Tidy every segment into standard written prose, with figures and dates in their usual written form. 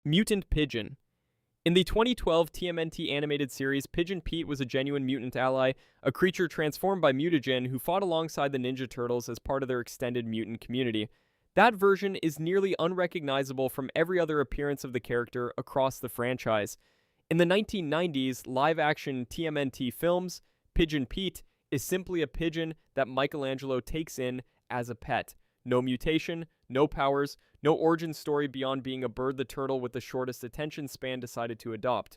Mutant Pigeon. In the 2012 TMNT animated series, Pigeon Pete was a genuine mutant ally, a creature transformed by mutagen who fought alongside the Ninja Turtles as part of their extended mutant community. That version is nearly unrecognizable from every other appearance of the character across the franchise. In the 1990s live-action TMNT films, Pigeon Pete is simply a pigeon that Michelangelo takes in as a pet. No mutation, no powers, no origin story beyond being a bird the turtle with the shortest attention span decided to adopt.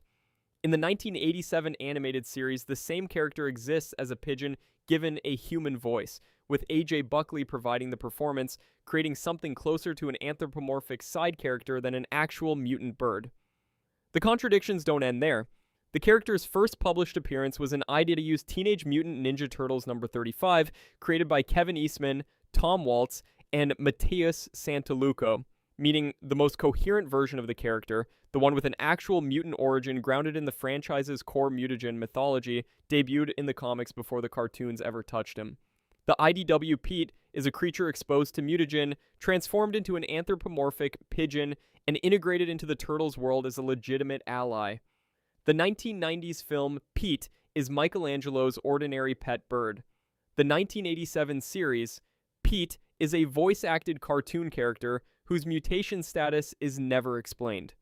In the 1987 animated series, the same character exists as a pigeon given a human voice, with A.J. Buckley providing the performance, creating something closer to an anthropomorphic side character than an actual mutant bird. The contradictions don't end there. The character's first published appearance was an IDW's Teenage Mutant Ninja Turtles number 35, created by Kevin Eastman, Tom Waltz, and Mateus Santolouco, meaning the most coherent version of the character, the one with an actual mutant origin grounded in the franchise's core mutagen mythology, debuted in the comics before the cartoons ever touched him. The IDW Pete is a creature exposed to mutagen, transformed into an anthropomorphic pigeon, and integrated into the Turtles' world as a legitimate ally. The 1990s film Pete is Michelangelo's ordinary pet bird. The 1987 series, Pete is a voice-acted cartoon character whose mutation status is never explained.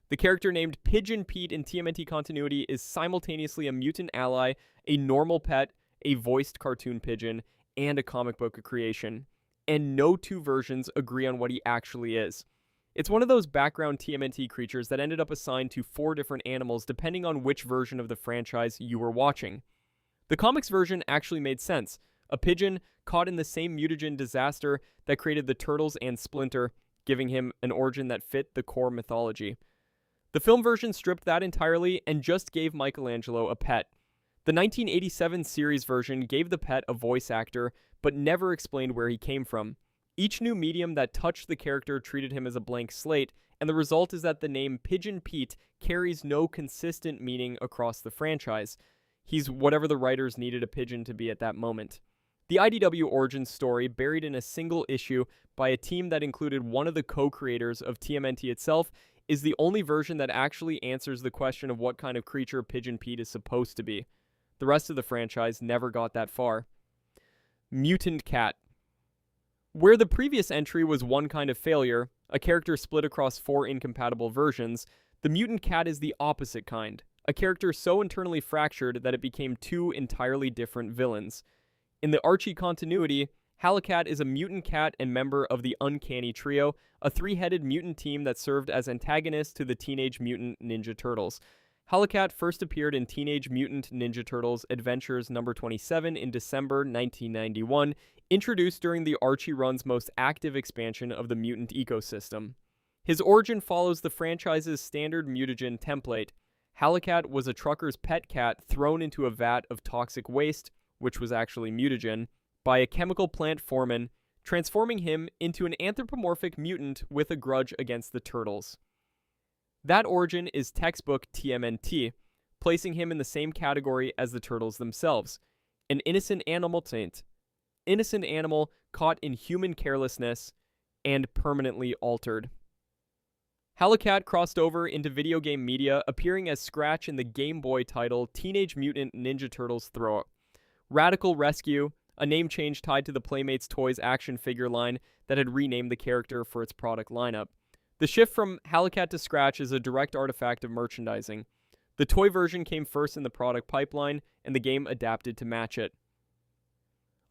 The character named Pigeon Pete in TMNT continuity is simultaneously a mutant ally, a normal pet, a voiced cartoon pigeon, and a comic book creation. And no two versions agree on what he actually is. It's one of those background TMNT creatures that ended up assigned to 4 different animals depending on which version of the franchise you were watching. The comics version actually made sense. A pigeon caught in the same mutagen disaster that created the Turtles and Splinter, giving him an origin that fit the core mythology. The film version stripped that entirely and just gave Michelangelo a pet. The 1987 series version gave the pet a voice actor, but never explained where he came from. Each new medium that touched the character treated him as a blank slate, and the result is that the name Pigeon Pete carries no consistent meaning across the franchise. He's whatever the writers needed a pigeon to be at that moment. The IDW origin story, buried in a single issue by a team that included one of the co-creators of TMNT itself, is the only version that actually answers the question of what kind of creature Pigeon Pete is supposed to be. The rest of the franchise never got that far. Mutant Cat. Where the previous entry was one kind of failure, a character split across 4 incompatible versions, the Mutant Cat is the opposite kind, a character so internally fractured that it became 2 entirely different villains. In the Archie continuity, Hallocat is a mutant cat and member of the Uncanny trio, a 3-headed mutant team that served as antagonists to the Teenage Mutant Ninja Turtles. Hallocat first appeared in Teenage Mutant Ninja Turtles Adventures number 27 in December 1991, introduced during the Archie run's most active expansion of the mutant ecosystem. His origin follows the franchise's standard mutagen template. Hallocat was a trucker's pet cat thrown into a vat of toxic waste, which was actually mutagen, by a chemical plant foreman, transforming him into an anthropomorphic mutant with a grudge against the Turtles. That origin is textbook TMNT, placing him in the same category as the Turtles themselves. An innocent animal caught in human carelessness and permanently altered. Hallocat crossed over into video game media, appearing as Scratch in the Game Boy title Teenage Mutant Ninja Turtles Throw-Up. Radical Rescue, a name change tied to the Playmates Toys action figure line that had renamed the character for its product lineup. The shift from Hallocat to Scratch is a direct artifact of merchandising. The toy version came first in the product pipeline, and the game adapted to match it.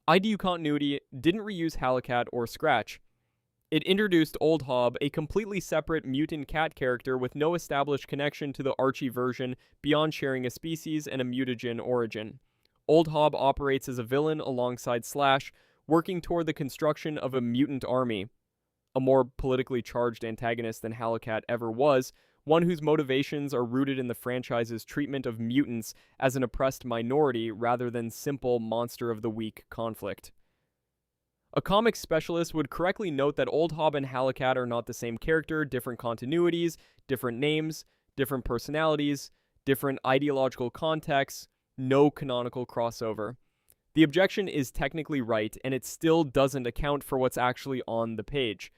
IDU continuity didn't reuse Hallocat or Scratch. It introduced Old Hob, a completely separate mutant cat character with no established connection to the Archie version beyond sharing a species and a mutagen origin. Old Hob operates as a villain alongside Slash, working toward the construction of a mutant army. A more politically charged antagonist than Hallocat ever was, one whose motivations are rooted in the franchise's treatment of mutants as an oppressed minority rather than simple monster of the week conflict. A comics specialist would correctly note that Old Hob and Hallocat are not the same character, different continuities, different names, different personalities, different ideological contexts, no canonical crossover. The objection is technically right, and it still doesn't account for what's actually on the page.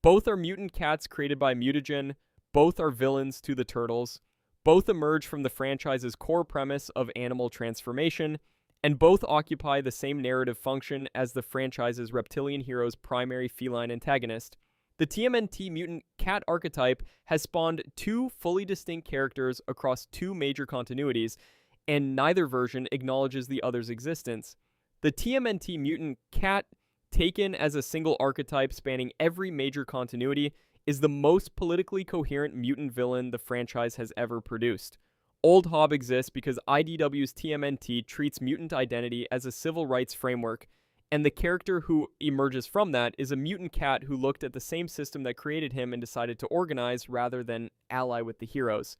Both are mutant cats created by mutagen, Both are villains to the Turtles. Both emerge from the franchise's core premise of animal transformation, and both occupy the same narrative function as the franchise's reptilian hero's primary feline antagonist. The TMNT mutant cat archetype has spawned two fully distinct characters across two major continuities, and neither version acknowledges the other's existence. The TMNT mutant cat, taken as a single archetype spanning every major continuity, is the most politically coherent mutant villain the franchise has ever produced. Old Hob exists because IDW's TMNT treats mutant identity as a civil rights framework, and the character who emerges from that is a mutant cat who looked at the same system that created him and decided to organize rather than ally with the heroes.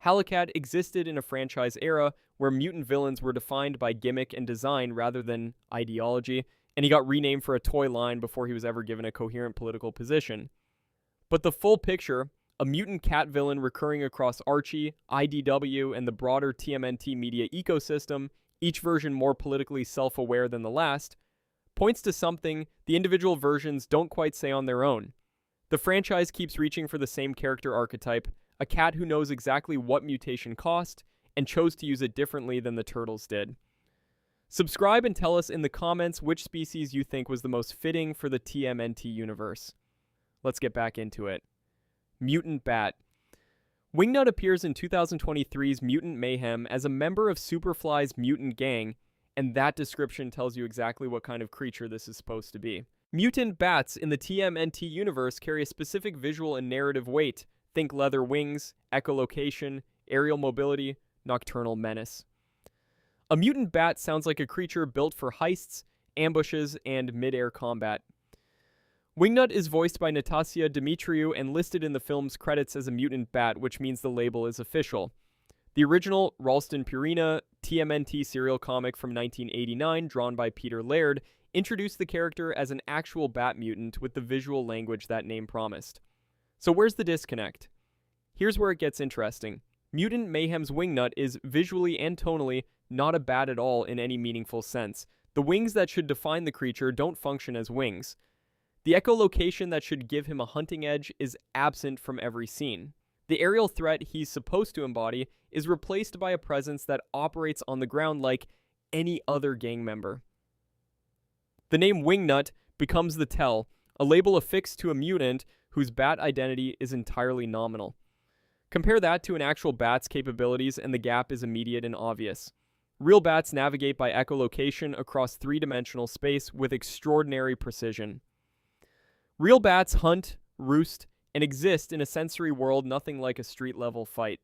Hallocat existed in a franchise era where mutant villains were defined by gimmick and design rather than ideology, and he got renamed for a toy line before he was ever given a coherent political position. But the full picture, a mutant cat villain recurring across Archie, IDW, and the broader TMNT media ecosystem, each version more politically self-aware than the last, points to something the individual versions don't quite say on their own. The franchise keeps reaching for the same character archetype, a cat who knows exactly what mutation cost, and chose to use it differently than the Turtles did. Subscribe and tell us in the comments which species you think was the most fitting for the TMNT universe. Let's get back into it. Mutant Bat. Wingnut appears in 2023's Mutant Mayhem as a member of Superfly's mutant gang, and that description tells you exactly what kind of creature this is supposed to be. Mutant bats in the TMNT universe carry a specific visual and narrative weight. Think leather wings, echolocation, aerial mobility, nocturnal menace. A mutant bat sounds like a creature built for heists, ambushes, and mid-air combat. Wingnut is voiced by Natasha Dimitriou and listed in the film's credits as a mutant bat, which means the label is official. The original Ralston Purina TMNT serial comic from 1989, drawn by Peter Laird, introduced the character as an actual bat mutant with the visual language that name promised. So where's the disconnect? Here's where it gets interesting. Mutant Mayhem's Wingnut is visually and tonally not a bat at all in any meaningful sense. The wings that should define the creature don't function as wings. The echolocation that should give him a hunting edge is absent from every scene. The aerial threat he's supposed to embody is replaced by a presence that operates on the ground like any other gang member. The name Wingnut becomes the tell, a label affixed to a mutant whose bat identity is entirely nominal. Compare that to an actual bat's capabilities and the gap is immediate and obvious. Real bats navigate by echolocation across three-dimensional space with extraordinary precision. Real bats hunt, roost, and exist in a sensory world nothing like a street-level fight.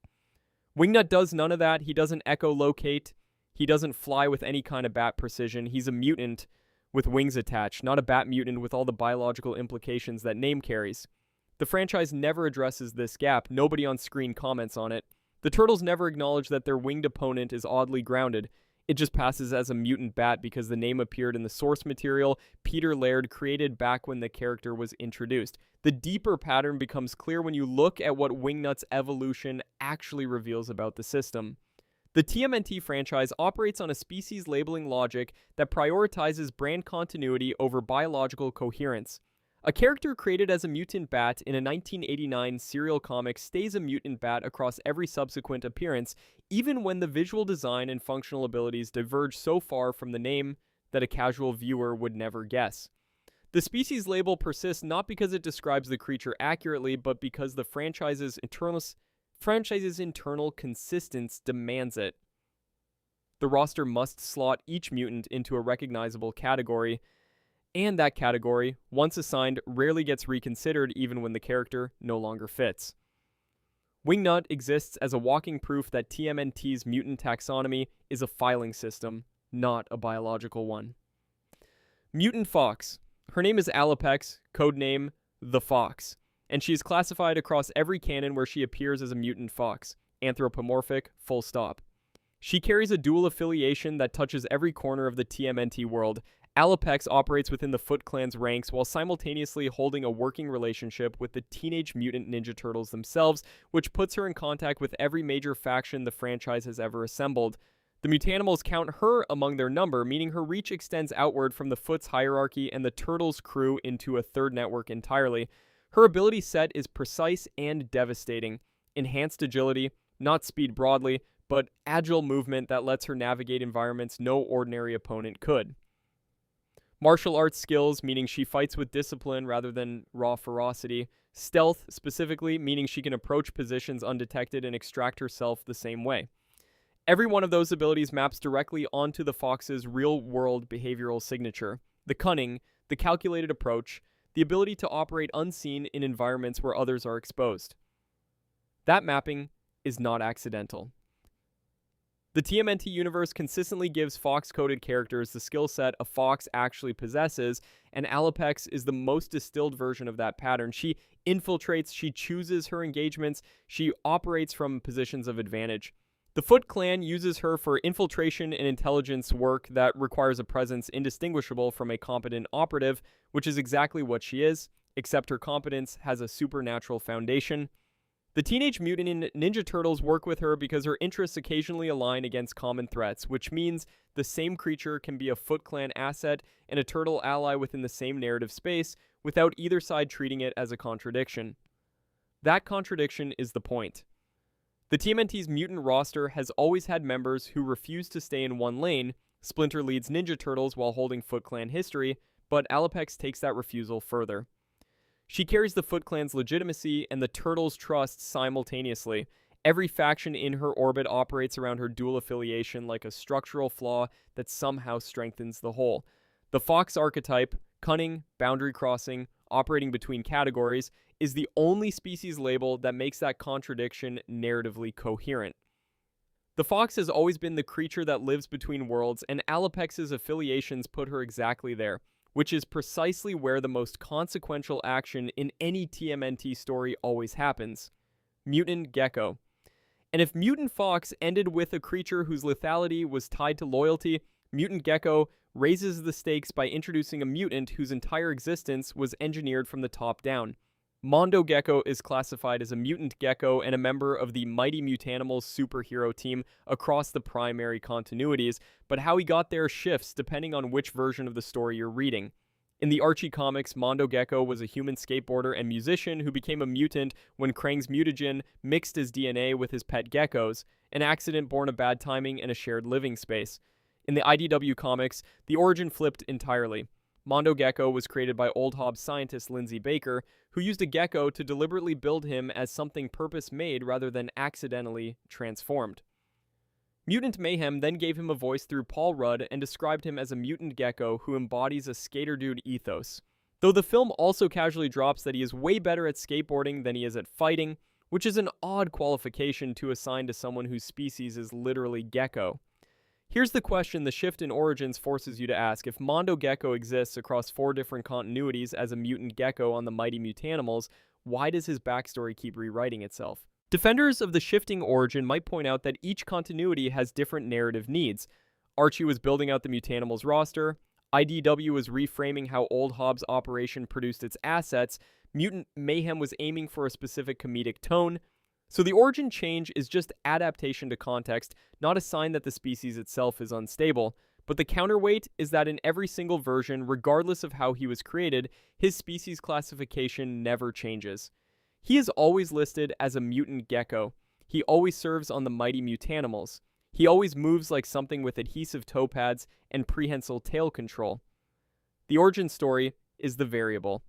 Wingnut does none of that. He doesn't echolocate. He doesn't fly with any kind of bat precision. He's a mutant with wings attached, not a bat mutant with all the biological implications that name carries. The franchise never addresses this gap. Nobody on screen comments on it. The Turtles never acknowledge that their winged opponent is oddly grounded. It just passes as a mutant bat because the name appeared in the source material Peter Laird created back when the character was introduced. The deeper pattern becomes clear when you look at what Wingnut's evolution actually reveals about the system. The TMNT franchise operates on a species labeling logic that prioritizes brand continuity over biological coherence. A character created as a mutant bat in a 1989 serial comic stays a mutant bat across every subsequent appearance, even when the visual design and functional abilities diverge so far from the name that a casual viewer would never guess. The species label persists not because it describes the creature accurately, but because the franchise's internal consistency demands it. The roster must slot each mutant into a recognizable category, and that category, once assigned, rarely gets reconsidered even when the character no longer fits. Wingnut exists as a walking proof that TMNT's mutant taxonomy is a filing system, not a biological one. Mutant Fox. Her name is Alopex, codename The Fox, and she is classified across every canon where she appears as a mutant fox, anthropomorphic, full stop. She carries a dual affiliation that touches every corner of the TMNT world. Alopex operates within the Foot Clan's ranks while simultaneously holding a working relationship with the Teenage Mutant Ninja Turtles themselves, which puts her in contact with every major faction the franchise has ever assembled. The Mutanimals count her among their number, meaning her reach extends outward from the Foot's hierarchy and the Turtles' crew into a third network entirely. Her ability set is precise and devastating. Enhanced agility, not speed broadly, but agile movement that lets her navigate environments no ordinary opponent could. Martial arts skills, meaning she fights with discipline rather than raw ferocity. Stealth, specifically, meaning she can approach positions undetected and extract herself the same way. Every one of those abilities maps directly onto the Fox's real-world behavioral signature. The cunning, the calculated approach, the ability to operate unseen in environments where others are exposed. That mapping is not accidental. The TMNT universe consistently gives Fox-coded characters the skill set a Fox actually possesses, and Alopex is the most distilled version of that pattern. She infiltrates, she chooses her engagements, she operates from positions of advantage. The Foot Clan uses her for infiltration and intelligence work that requires a presence indistinguishable from a competent operative, which is exactly what she is, except her competence has a supernatural foundation. The Teenage Mutant Ninja Turtles work with her because her interests occasionally align against common threats, which means the same creature can be a Foot Clan asset and a turtle ally within the same narrative space without either side treating it as a contradiction. That contradiction is the point. The TMNT's mutant roster has always had members who refuse to stay in one lane. Splinter leads Ninja Turtles while holding Foot Clan history, but Alopex takes that refusal further. She carries the Foot Clan's legitimacy and the Turtles' trust simultaneously. Every faction in her orbit operates around her dual affiliation like a structural flaw that somehow strengthens the whole. The Fox archetype, cunning, boundary crossing, operating between categories, is the only species label that makes that contradiction narratively coherent. The Fox has always been the creature that lives between worlds, and Alopex's affiliations put her exactly there, which is precisely where the most consequential action in any TMNT story always happens. Mutant Gecko. And if Mutant Fox ended with a creature whose lethality was tied to loyalty, Mutant Gecko raises the stakes by introducing a mutant whose entire existence was engineered from the top down. Mondo Gecko is classified as a mutant gecko and a member of the Mighty Mutanimals superhero team across the primary continuities, but how he got there shifts depending on which version of the story you're reading. In the Archie comics, Mondo Gecko was a human skateboarder and musician who became a mutant when Krang's mutagen mixed his DNA with his pet geckos, an accident born of bad timing and a shared living space. In the IDW comics, the origin flipped entirely. Mondo Gecko was created by Old Hobbs scientist Lindsey Baker, who used a gecko to deliberately build him as something purpose-made rather than accidentally transformed. Mutant Mayhem then gave him a voice through Paul Rudd and described him as a mutant gecko who embodies a skater dude ethos. Though the film also casually drops that he is way better at skateboarding than he is at fighting, which is an odd qualification to assign to someone whose species is literally gecko. Here's the question the shift in origins forces you to ask. If Mondo Gecko exists across 4 different continuities as a mutant gecko on the Mighty Mutanimals, why does his backstory keep rewriting itself? Defenders of the shifting origin might point out that each continuity has different narrative needs. Archie was building out the Mutanimals roster, IDW was reframing how Old Hobbs' operation produced its assets, Mutant Mayhem was aiming for a specific comedic tone. So the origin change is just adaptation to context, not a sign that the species itself is unstable, but the counterweight is that in every single version, regardless of how he was created, his species classification never changes. He is always listed as a mutant gecko. He always serves on the Mighty Mutanimals. He always moves like something with adhesive toe pads and prehensile tail control. The origin story is the variable.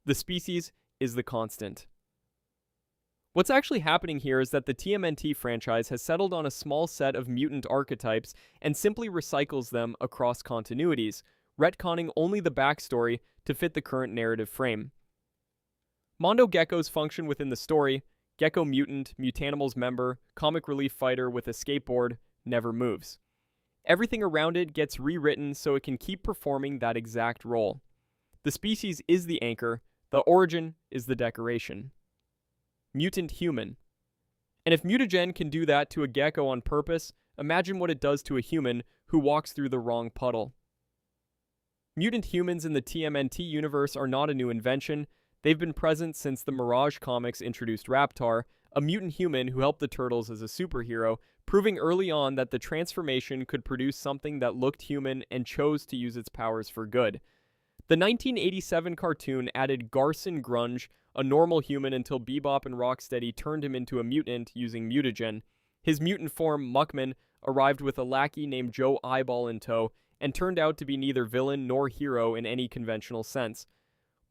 The species is the constant. What's actually happening here is that the TMNT franchise has settled on a small set of mutant archetypes and simply recycles them across continuities, retconning only the backstory to fit the current narrative frame. Mondo Gecko's function within the story, Gecko Mutant, Mutanimals member, comic relief fighter with a skateboard, never moves. Everything around it gets rewritten so it can keep performing that exact role. The species is the anchor, the origin is the decoration. Mutant human. And if mutagen can do that to a gecko on purpose, imagine what it does to a human who walks through the wrong puddle. Mutant humans in the TMNT universe are not a new invention. They've been present since the Mirage comics introduced Raptarr, a mutant human who helped the Turtles as a superhero, proving early on that the transformation could produce something that looked human and chose to use its powers for good. The 1987 cartoon added Garson Grunge, a normal human until Bebop and Rocksteady turned him into a mutant using mutagen. His mutant form, Muckman, arrived with a lackey named Joe Eyeball in tow, and turned out to be neither villain nor hero in any conventional sense.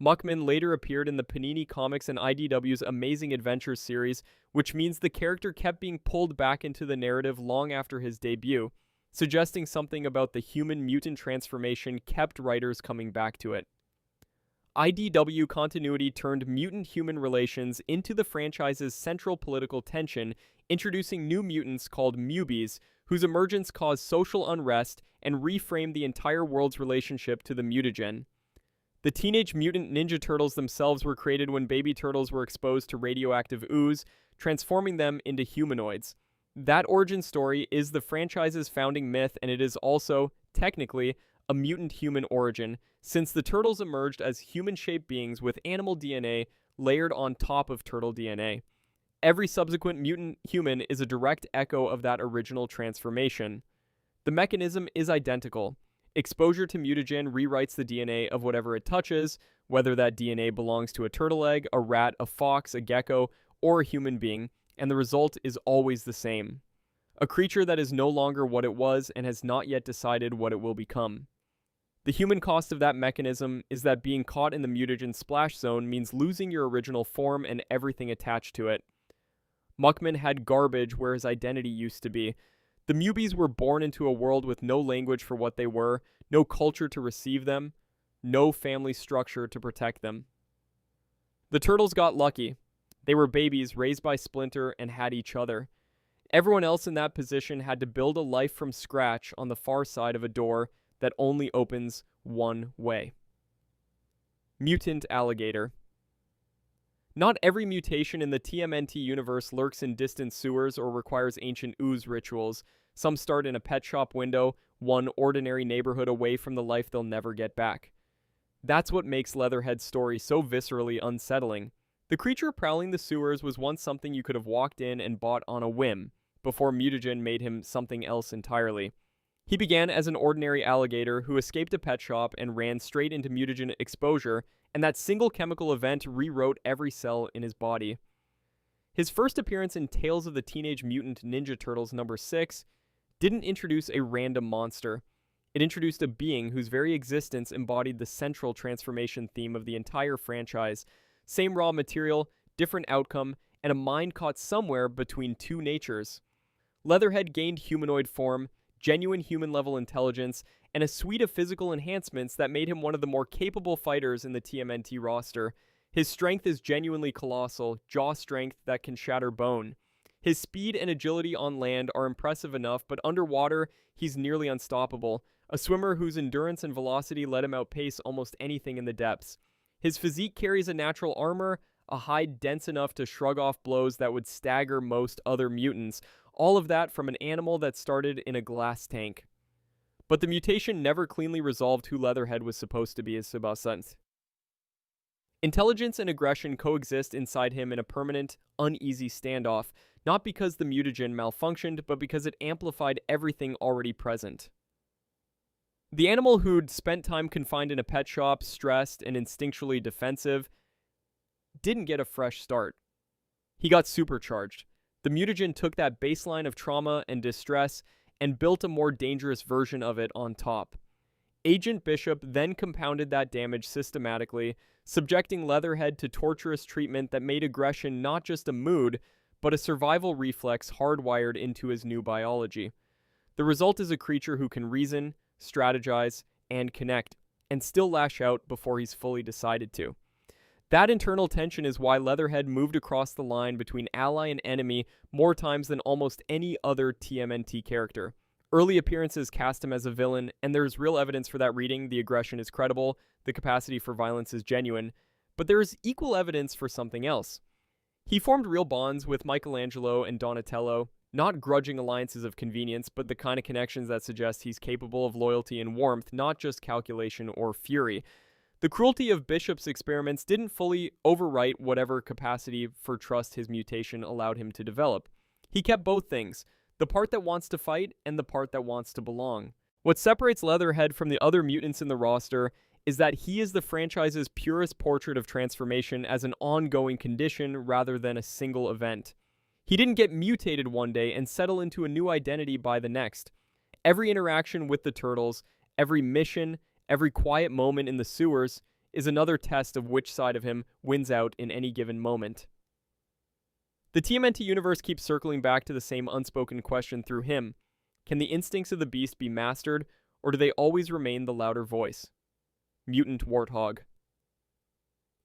Muckman later appeared in the Panini Comics and IDW's Amazing Adventures series, which means the character kept being pulled back into the narrative long after his debut, suggesting something about the human-mutant transformation kept writers coming back to it. IDW continuity turned mutant-human relations into the franchise's central political tension, introducing new mutants called Mewbies, whose emergence caused social unrest and reframed the entire world's relationship to the mutagen. The Teenage Mutant Ninja Turtles themselves were created when baby turtles were exposed to radioactive ooze, transforming them into humanoids. That origin story is the franchise's founding myth, and it is also, technically, a mutant-human origin, since the turtles emerged as human-shaped beings with animal DNA layered on top of turtle DNA. Every subsequent mutant human is a direct echo of that original transformation. The mechanism is identical. Exposure to mutagen rewrites the DNA of whatever it touches, whether that DNA belongs to a turtle egg, a rat, a fox, a gecko, or a human being, and the result is always the same. A creature that is no longer what it was and has not yet decided what it will become. The human cost of that mechanism is that being caught in the mutagen splash zone means losing your original form and everything attached to it. Muckman had garbage where his identity used to be. The Mewbies were born into a world with no language for what they were, no culture to receive them, no family structure to protect them. The turtles got lucky. They were babies raised by Splinter and had each other. Everyone else in that position had to build a life from scratch on the far side of a door that only opens one way. Mutant Alligator. Not every mutation in the TMNT universe lurks in distant sewers or requires ancient ooze rituals. Some start in a pet shop window, one ordinary neighborhood away from the life they'll never get back. That's what makes Leatherhead's story so viscerally unsettling. The creature prowling the sewers was once something you could have walked in and bought on a whim, before mutagen made him something else entirely. He began as an ordinary alligator who escaped a pet shop and ran straight into mutagen exposure, and that single chemical event rewrote every cell in his body. His first appearance in Tales of the Teenage Mutant Ninja Turtles number 6 didn't introduce a random monster. It introduced a being whose very existence embodied the central transformation theme of the entire franchise. Same raw material, different outcome, and a mind caught somewhere between two natures. Leatherhead gained humanoid form, genuine human-level intelligence, and a suite of physical enhancements that made him one of the more capable fighters in the TMNT roster. His strength is genuinely colossal, jaw strength that can shatter bone. His speed and agility on land are impressive enough, but underwater, he's nearly unstoppable, a swimmer whose endurance and velocity let him outpace almost anything in the depths. His physique carries a natural armor, a hide dense enough to shrug off blows that would stagger most other mutants, all of that from an animal that started in a glass tank. But the mutation never cleanly resolved who Leatherhead was supposed to be as Sebastian. Intelligence and aggression coexist inside him in a permanent, uneasy standoff, not because the mutagen malfunctioned, but because it amplified everything already present. The animal who'd spent time confined in a pet shop, stressed and instinctually defensive, didn't get a fresh start. He got supercharged. The mutagen took that baseline of trauma and distress and built a more dangerous version of it on top. Agent Bishop then compounded that damage systematically, subjecting Leatherhead to torturous treatment that made aggression not just a mood, but a survival reflex hardwired into his new biology. The result is a creature who can reason, strategize, and connect, and still lash out before he's fully decided to. That internal tension is why Leatherhead moved across the line between ally and enemy more times than almost any other TMNT character. Early appearances cast him as a villain, and there's real evidence for that reading. The aggression is credible, the capacity for violence is genuine, but there is equal evidence for something else. He formed real bonds with Michelangelo and Donatello, not grudging alliances of convenience, but the kind of connections that suggest he's capable of loyalty and warmth, not just calculation or fury. The cruelty of Bishop's experiments didn't fully overwrite whatever capacity for trust his mutation allowed him to develop. He kept both things, the part that wants to fight and the part that wants to belong. What separates Leatherhead from the other mutants in the roster is that he is the franchise's purest portrait of transformation as an ongoing condition rather than a single event. He didn't get mutated one day and settle into a new identity by the next. Every interaction with the Turtles, every mission, every quiet moment in the sewers is another test of which side of him wins out in any given moment. The TMNT universe keeps circling back to the same unspoken question through him. Can the instincts of the beast be mastered, or do they always remain the louder voice? Mutant Warthog.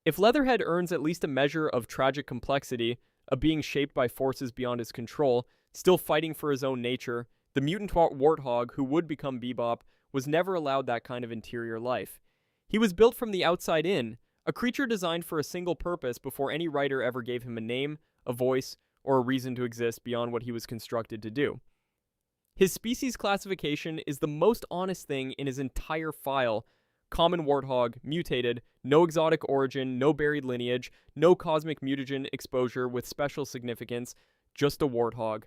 If Leatherhead earns at least a measure of tragic complexity, a being shaped by forces beyond his control, still fighting for his own nature, the mutant Warthog, who would become Bebop, was never allowed that kind of interior life. He was built from the outside in, a creature designed for a single purpose before any writer ever gave him a name, a voice, or a reason to exist beyond what he was constructed to do. His species classification is the most honest thing in his entire file. Common warthog, mutated, no exotic origin, no buried lineage, no cosmic mutagen exposure with special significance, just a warthog.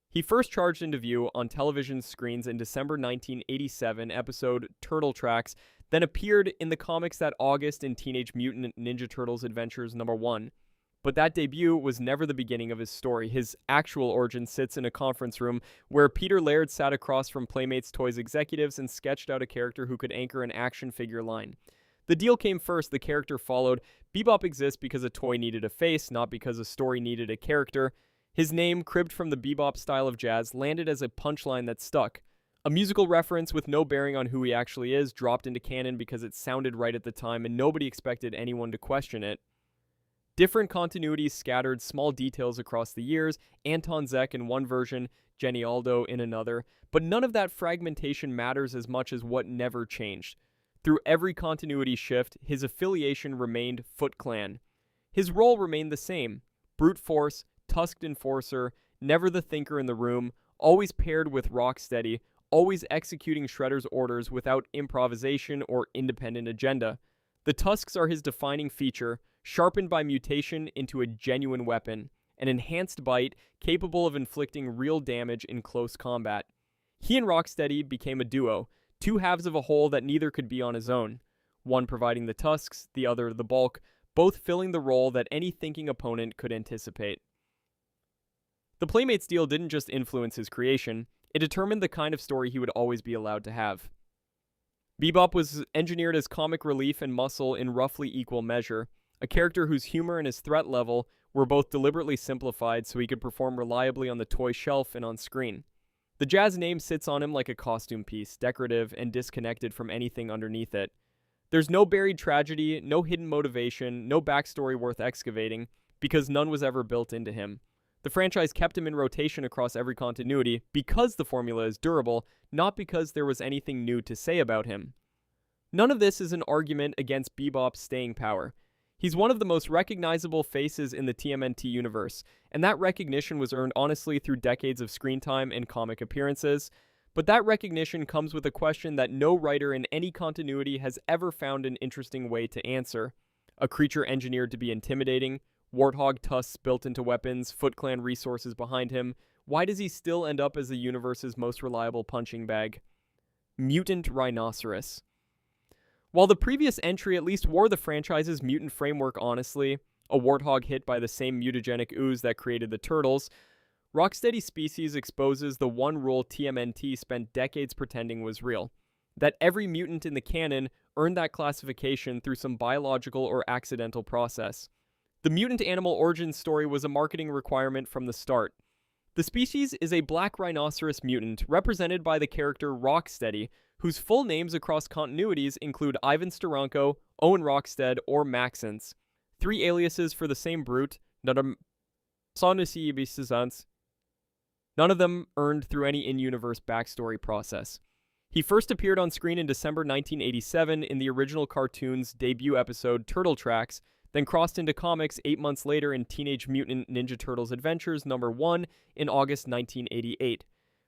He first charged into view on television screens in December 1987 episode Turtle Tracks, then appeared in the comics that August in Teenage Mutant Ninja Turtles Adventures #1. But that debut was never the beginning of his story. His actual origin sits in a conference room where Peter Laird sat across from Playmates Toys executives and sketched out a character who could anchor an action figure line. The deal came first, the character followed. Bebop exists because a toy needed a face, not because a story needed a character. His name, cribbed from the Bebop style of jazz, landed as a punchline that stuck. A musical reference with no bearing on who he actually is dropped into canon because it sounded right at the time and nobody expected anyone to question it. Different continuities scattered small details across the years, Anton Zek in one version, Jenny Aldo in another, but none of that fragmentation matters as much as what never changed. Through every continuity shift, his affiliation remained Foot Clan. His role remained the same: brute force, tusked enforcer, never the thinker in the room, always paired with Rocksteady, always executing Shredder's orders without improvisation or independent agenda. The tusks are his defining feature, sharpened by mutation into a genuine weapon, an enhanced bite capable of inflicting real damage in close combat. He and Rocksteady became a duo, two halves of a whole that neither could be on his own, one providing the tusks, the other the bulk, both filling the role that any thinking opponent could anticipate. The Playmates deal didn't just influence his creation, it determined the kind of story he would always be allowed to have. Bebop was engineered as comic relief and muscle in roughly equal measure, a character whose humor and his threat level were both deliberately simplified so he could perform reliably on the toy shelf and on screen. The jazz name sits on him like a costume piece, decorative and disconnected from anything underneath it. There's no buried tragedy, no hidden motivation, no backstory worth excavating, because none was ever built into him. The franchise kept him in rotation across every continuity because the formula is durable, not because there was anything new to say about him. None of this is an argument against Bebop's staying power. He's one of the most recognizable faces in the TMNT universe, and that recognition was earned honestly through decades of screen time and comic appearances. But that recognition comes with a question that no writer in any continuity has ever found an interesting way to answer. A creature engineered to be intimidating, warthog tusks built into weapons, Foot Clan resources behind him. Why does he still end up as the universe's most reliable punching bag? Mutant Rhinoceros. While the previous entry at least wore the franchise's mutant framework honestly, a warthog hit by the same mutagenic ooze that created the Turtles, Rocksteady Species exposes the one rule TMNT spent decades pretending was real: that every mutant in the canon earned that classification through some biological or accidental process. The mutant animal origin story was a marketing requirement from the start. The species is a black rhinoceros mutant represented by the character Rocksteady, whose full names across continuities include Ivan Steranko, Owen Rockstead, or Maxence. 3 aliases for the same brute, none of them earned through any in-universe backstory process. He first appeared on screen in December 1987 in the original cartoon's debut episode Turtle Tracks, then crossed into comics 8 months later in Teenage Mutant Ninja Turtles Adventures #1 in August 1988.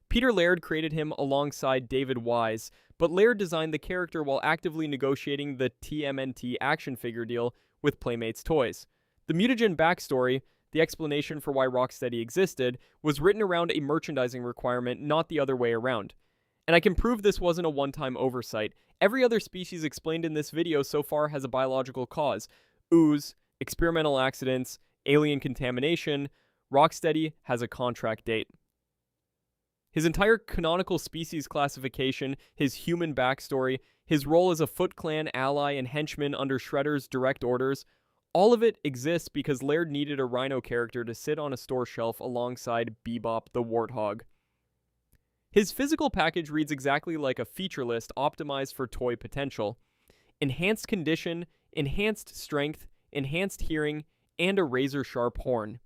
Peter Laird created him alongside David Wise, but Laird designed the character while actively negotiating the TMNT action figure deal with Playmates Toys. The mutagen backstory, the explanation for why Rocksteady existed, was written around a merchandising requirement, not the other way around. And I can prove this wasn't a one-time oversight. Every other species explained in this video so far has a biological cause. Ooze, experimental accidents, alien contamination. Rocksteady has a contract date. His entire canonical species classification, his human backstory, his role as a Foot Clan ally and henchman under Shredder's direct orders, all of it exists because Laird needed a rhino character to sit on a store shelf alongside Bebop the Warthog. His physical package reads exactly like a feature list optimized for toy potential. Enhanced condition, enhanced strength, enhanced hearing, and a razor-sharp horn.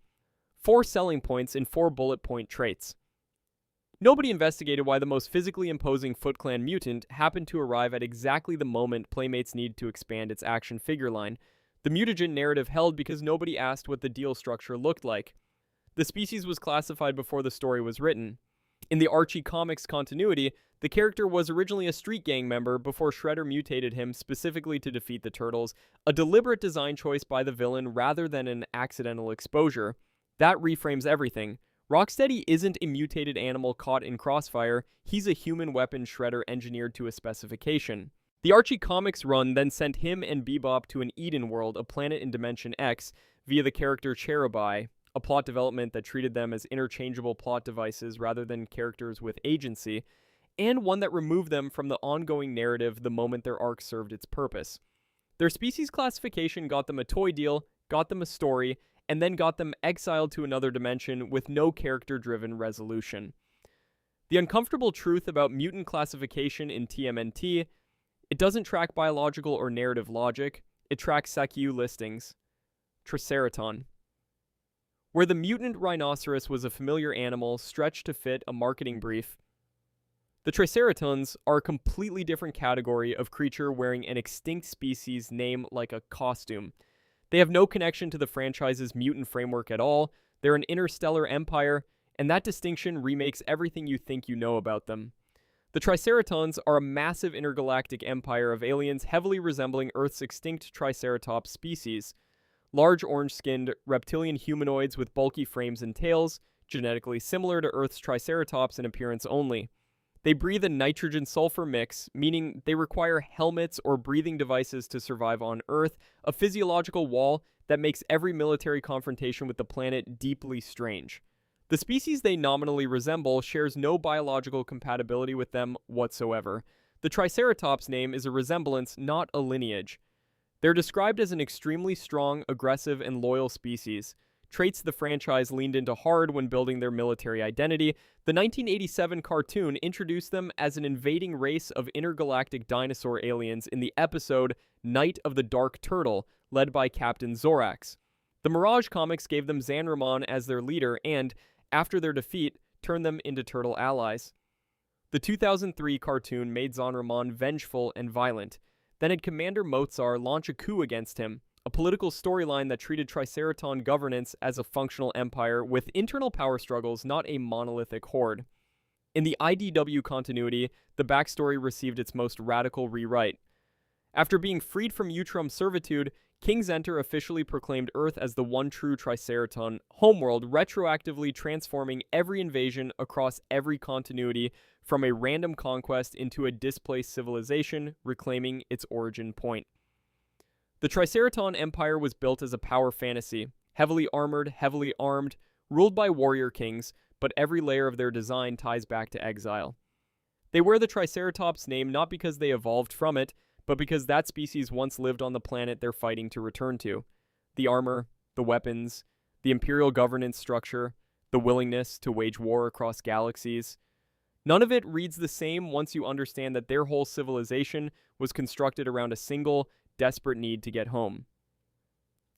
4 selling points and 4 bullet point traits. Nobody investigated why the most physically imposing Foot Clan mutant happened to arrive at exactly the moment Playmates needed to expand its action figure line. The mutagen narrative held because nobody asked what the deal structure looked like. The species was classified before the story was written. In the Archie Comics continuity, the character was originally a street gang member before Shredder mutated him specifically to defeat the Turtles, a deliberate design choice by the villain rather than an accidental exposure. That reframes everything. Rocksteady isn't a mutated animal caught in crossfire, he's a human weapon Shredder engineered to a specification. The Archie Comics run then sent him and Bebop to an Eden world, a planet in Dimension X, via the character Cherubai, a plot development that treated them as interchangeable plot devices rather than characters with agency, and one that removed them from the ongoing narrative the moment their arc served its purpose. Their species classification got them a toy deal, got them a story, and then got them exiled to another dimension with no character-driven resolution. The uncomfortable truth about mutant classification in TMNT: it doesn't track biological or narrative logic, it tracks SACU listings. Triceraton. Where the mutant rhinoceros was a familiar animal stretched to fit a marketing brief, the Triceratons are a completely different category of creature wearing an extinct species name like a costume. They have no connection to the franchise's mutant framework at all, they're an interstellar empire, and that distinction remakes everything you think you know about them. The Triceratons are a massive intergalactic empire of aliens heavily resembling Earth's extinct Triceratops species. Large orange-skinned reptilian humanoids with bulky frames and tails, genetically similar to Earth's Triceratops in appearance only. They breathe a nitrogen-sulfur mix, meaning they require helmets or breathing devices to survive on Earth, a physiological wall that makes every military confrontation with the planet deeply strange. The species they nominally resemble shares no biological compatibility with them whatsoever. The Triceratops name is a resemblance, not a lineage. They're described as an extremely strong, aggressive, and loyal species. Traits the franchise leaned into hard when building their military identity. The 1987 cartoon introduced them as an invading race of intergalactic dinosaur aliens in the episode Night of the Dark Turtle, led by Captain Zorax. The Mirage comics gave them Zanramon as their leader and, after their defeat, turned them into turtle allies. The 2003 cartoon made Zanramon vengeful and violent, then had Commander Mozart launch a coup against him, a political storyline that treated Triceraton governance as a functional empire with internal power struggles, not a monolithic horde. In the IDW continuity, the backstory received its most radical rewrite. After being freed from Utrom servitude, King Zenter officially proclaimed Earth as the one true Triceraton homeworld, retroactively transforming every invasion across every continuity from a random conquest into a displaced civilization, reclaiming its origin point. The Triceraton Empire was built as a power fantasy, heavily armored, heavily armed, ruled by warrior kings, but every layer of their design ties back to exile. They wear the Triceratops name not because they evolved from it, but because that species once lived on the planet they're fighting to return to. The armor, the weapons, the imperial governance structure, the willingness to wage war across galaxies. None of it reads the same once you understand that their whole civilization was constructed around a single, desperate need to get home.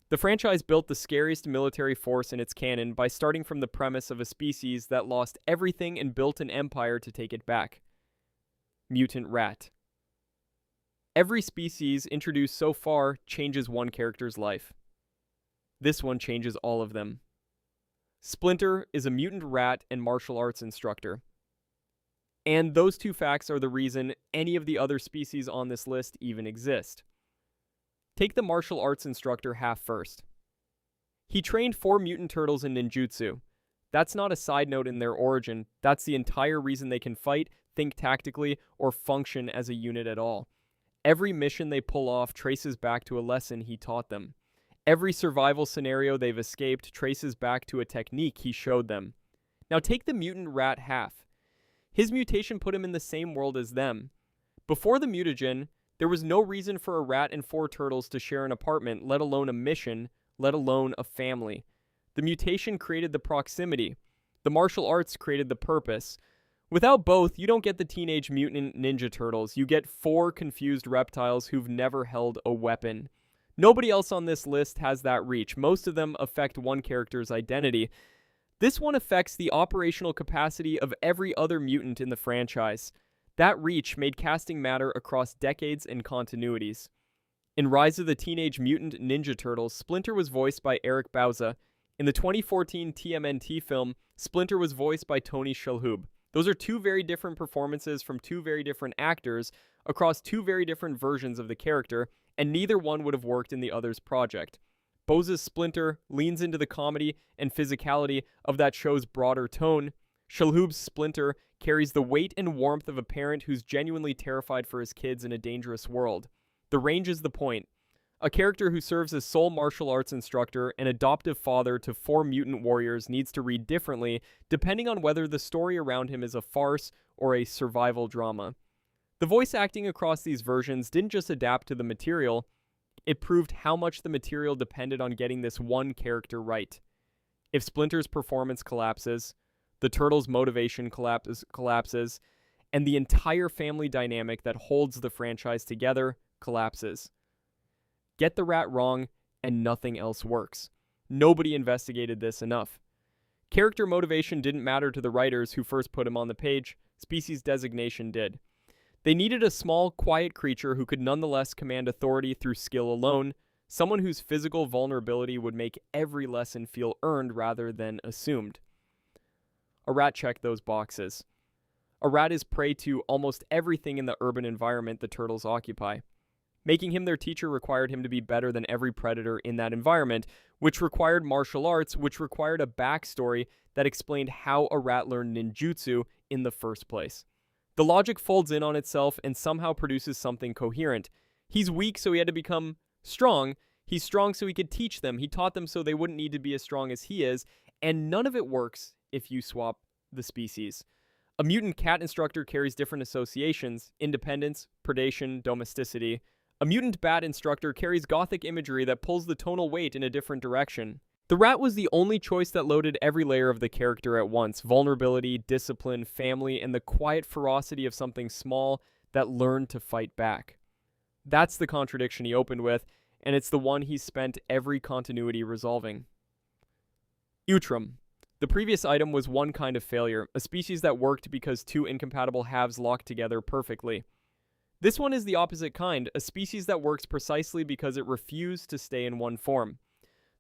The franchise built the scariest military force in its canon by starting from the premise of a species that lost everything and built an empire to take it back. Mutant Rat. Every species introduced so far changes one character's life. This one changes all of them. Splinter is a mutant rat and martial arts instructor. And those two facts are the reason any of the other species on this list even exist. Take the martial arts instructor half first. He trained 4 mutant turtles in ninjutsu. That's not a side note in their origin, that's the entire reason they can fight, think tactically, or function as a unit at all. Every mission they pull off traces back to a lesson he taught them. Every survival scenario they've escaped traces back to a technique he showed them. Now take the mutant rat Half. His mutation put him in the same world as them. Before the mutagen, there was no reason for a rat and 4 turtles to share an apartment, let alone a mission, let alone a family. The mutation created the proximity. The martial arts created the purpose. Without both, you don't get the Teenage Mutant Ninja Turtles. You get 4 confused reptiles who've never held a weapon. Nobody else on this list has that reach. Most of them affect one character's identity. This one affects the operational capacity of every other mutant in the franchise. That reach made casting matter across decades and continuities. In Rise of the Teenage Mutant Ninja Turtles, Splinter was voiced by Eric Bauza. In the 2014 TMNT film, Splinter was voiced by Tony Shalhoub. Those are 2 very different performances from 2 very different actors across 2 very different versions of the character, and neither one would have worked in the other's project. Bauza's Splinter leans into the comedy and physicality of that show's broader tone. Shalhoub's Splinter carries the weight and warmth of a parent who's genuinely terrified for his kids in a dangerous world. The range is the point. A character who serves as sole martial arts instructor and adoptive father to 4 mutant warriors needs to read differently depending on whether the story around him is a farce or a survival drama. The voice acting across these versions didn't just adapt to the material, it proved how much the material depended on getting this one character right. If Splinter's performance collapses, the Turtles' motivation collapses, and the entire family dynamic that holds the franchise together collapses. Get the rat wrong, and nothing else works. Nobody investigated this enough. Character motivation didn't matter to the writers who first put him on the page, species designation did. They needed a small, quiet creature who could nonetheless command authority through skill alone, someone whose physical vulnerability would make every lesson feel earned rather than assumed. A rat checked those boxes. A rat is prey to almost everything in the urban environment the turtles occupy. Making him their teacher required him to be better than every predator in that environment, which required martial arts, which required a backstory that explained how a rat learned ninjutsu in the first place. The logic folds in on itself and somehow produces something coherent. He's weak, so he had to become strong. He's strong so he could teach them. He taught them so they wouldn't need to be as strong as he is, and none of it works if you swap the species. A mutant cat instructor carries different associations: independence, predation, domesticity. A mutant bat instructor carries gothic imagery that pulls the tonal weight in a different direction. The rat was the only choice that loaded every layer of the character at once: vulnerability, discipline, family, and the quiet ferocity of something small that learned to fight back. That's the contradiction he opened with, and it's the one he's spent every continuity resolving. Utrom. The previous item was one kind of failure, a species that worked because 2 incompatible halves locked together perfectly. This one is the opposite kind, a species that works precisely because it refused to stay in one form.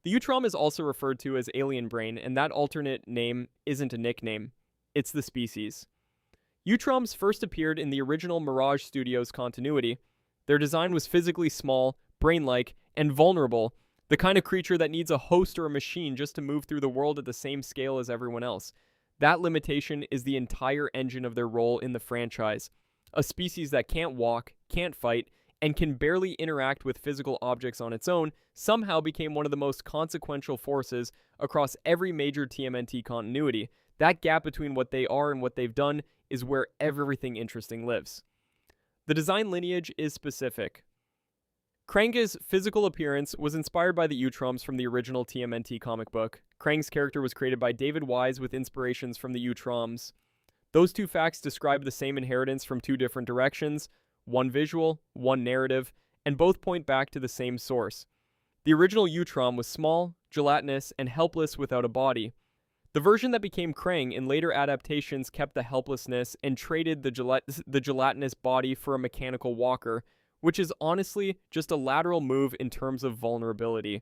The Utrom is also referred to as alien brain, and that alternate name isn't a nickname. It's the species. Utroms first appeared in the original Mirage Studios continuity. Their design was physically small, brain-like, and vulnerable, the kind of creature that needs a host or a machine just to move through the world at the same scale as everyone else. That limitation is the entire engine of their role in the franchise. A species that can't walk, can't fight, and can barely interact with physical objects on its own, somehow became one of the most consequential forces across every major TMNT continuity. That gap between what they are and what they've done is where everything interesting lives. The design lineage is specific. Krang's physical appearance was inspired by the Utroms from the original TMNT comic book. Krang's character was created by David Wise with inspirations from the Utroms. Those 2 facts describe the same inheritance from 2 different directions, one visual, one narrative, and both point back to the same source. The original Utrom was small, gelatinous, and helpless without a body. The version that became Krang in later adaptations kept the helplessness and traded the gelatinous body for a mechanical walker, which is honestly just a lateral move in terms of vulnerability.